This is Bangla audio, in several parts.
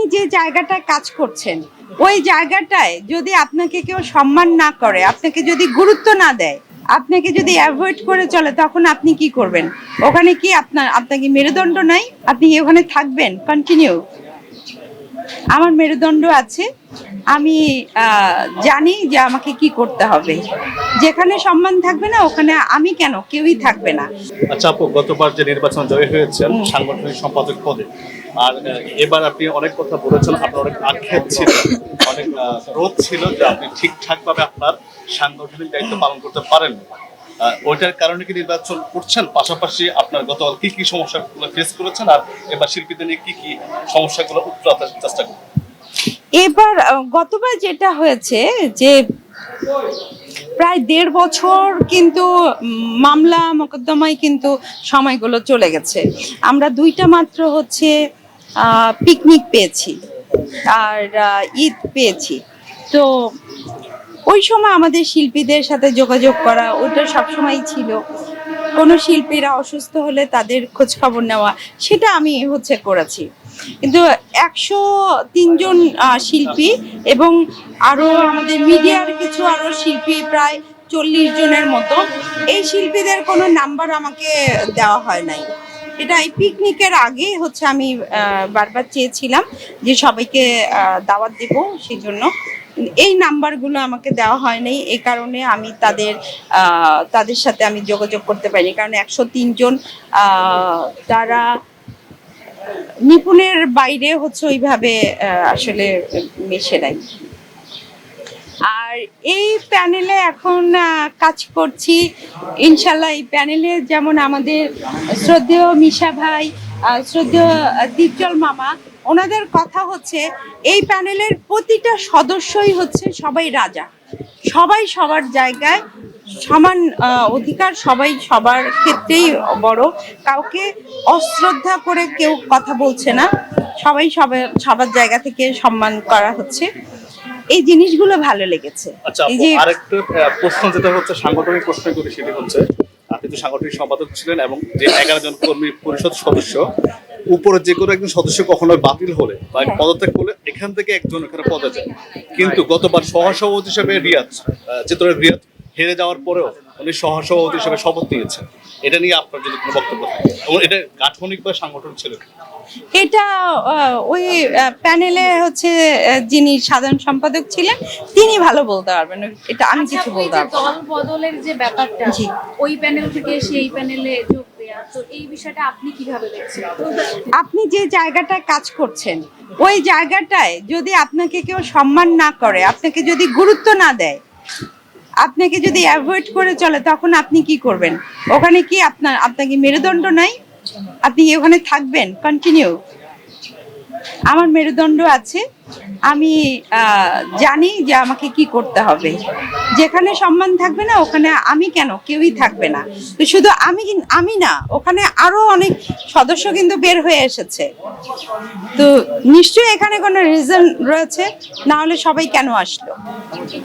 আপনি যে জায়গাটায় কাজ করছেন ওই জায়গাটায় যদি আপনাকে কেউ সম্মান না করে, আপনাকে যদি গুরুত্ব না দেয়, আপনাকে যদি অ্যাভয়েড করে চলে, তখন আপনি কি করবেন? ওখানে কি আপনাকে মেরুদণ্ড নাই? আপনি কি ওখানে থাকবেন কন্টিনিউ? আমার মেরুদণ্ড আছে, আমি জানি যে আমাকে কি করতে হবে। যেখানে সম্মান থাকবে না ওখানে আমি কেন, কেউই থাকবে না। আচ্ছা আপু, গতবার যে নির্বাচন জয়ী হয়েছেন সাংগঠনিক সম্পাদক পদে, আর এবার আপনি অনেক কথা বলেছেন, আপনার অনেক আক্ষেপ ছিল, অনেক রোধ ছিল যে আপনি ঠিকঠাক ভাবে আপনার সাংগঠনিক দায়িত্ব পালন করতে পারেন। ওইটার কারণে কি নির্বাচন করছেন? পাশাপাশি আপনার গতকাল কি কি সমস্যাগুলো ফেস করেছেন, আর এবার শিল্পীদের নিয়ে কি কি সমস্যাগুলো উত্তরাতে চেষ্টা করবেন? এবার গতবার যেটা হয়েছে যে প্রায় 1.5 বছর কিন্তু মামলা মোকদ্দমায় কিন্তু সময়গুলো চলে গেছে। আমরা 2টা মাত্র হচ্ছে পিকনিক পেয়েছি আর ঈদ পেয়েছি। তো ওই সময় আমাদের শিল্পীদের সাথে যোগাযোগ করা ওটা সবসময়ই ছিল। কোনো শিল্পীরা অসুস্থ হলে তাদের খোঁজ খবর নেওয়া, সেটা আমি করেছি। কিন্তু 103 জন শিল্পী এবং আরো আমাদের মিডিয়ার কিছু আরো শিল্পী প্রায় 40 জনের মতো, এই শিল্পীদের কোনো নাম্বার আমাকে দেওয়া হয় নাই। এটা এই পিকনিকের আগে আমি বারবার চেয়েছিলাম যে সবাইকে দাওয়াত দেব, সেই জন্য এই নাম্বারগুলো আমাকে দেওয়া হয়নি। এই কারণে আমি তাদের সাথে আমি যোগাযোগ করতে পারিনি, কারণ 103 জন তারা নিপুণের বাইরে ওইভাবে আসলে মিশে নাই। আর এই প্যানেলে এখন কাজ করছি ইনশাল্লাহ। এই প্যানেলে যেমন আমাদের শ্রদ্ধেয় মিশা ভাই, শ্রদ্ধেয় দীপজল মামা, ওনাদের কথা এই প্যানেলের প্রতিটা সদস্যই সবাই রাজা, সবাই সবার জায়গায় সমান অধিকার, সবাই সবার ক্ষেত্রেই বড়, কাউকে অশ্রদ্ধা করে কেউ কথা বলছে না, সবাই সবার জায়গা থেকে সম্মান করা হচ্ছে। এই জিনিসগুলো ভালো লেগেছে। আচ্ছা, আরেকটা প্রশ্ন যেটা সাংগঠনিক প্রশ্ন করি, সেটা আপনি তো সাংগঠনিক সম্পাদক ছিলেন এবং যে 11 জন কর্মী পরিষদ সদস্য, উপরে যে কোনো একজন সদস্য কখনো বাতিল হলে বা পদত্যাগ করলে এখান থেকে একজন এখানে পদে যায়, কিন্তু গতবার সহসভাপতি হিসেবে চিত্রের রিয়াদ হেরে যাওয়ার পরেও উনি সহসভাপতি হিসেবে শপথ নিয়েছেন। এটা নিয়ে আপনার যদি কোনো বক্তব্য থাকে, এবং এটা গাঠনিক বা সাংগঠনিক ছিল? এটা ওই প্যানেলে যিনি সাধারণ সম্পাদক ছিলেন তিনি ভালো বলতে পারবেন, এটা আমি কিছু বলতে পারবো। দল বদলের যে ব্যাপারটা, ওই প্যানেল থেকে সেই প্যানেলে যোগ দেয়া, তো এই বিষয়টা আপনি কিভাবে দেখছেন? আপনি যে জায়গাটায় কাজ করছেন ওই জায়গাটায় যদি আপনাকে কেউ সম্মান না করে, আপনাকে যদি গুরুত্ব না দেয়, আপনাকে যদি অ্যাভয়েড করে চলে, তখন আপনি কি করবেন? ওখানে কি আপনাকে মেরুদণ্ড নাই? আপনি ওখানে থাকবেন কন্টিনিউ? আমার মেরুদণ্ড আছে, আমি জানি যে আমাকে কি করতে হবে। যেখানে সম্মান থাকবে না ওখানে আমি কেন, কেউই থাকবে না। তো শুধু আমি না, ওখানে আরো অনেক সদস্য কিন্তু বের হয়ে এসেছে। তো নিশ্চয়ই এখানে কোনো রিজন রয়েছে, না হলে সবাই কেন আসলো?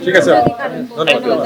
ঠিক আছে, ধন্যবাদ।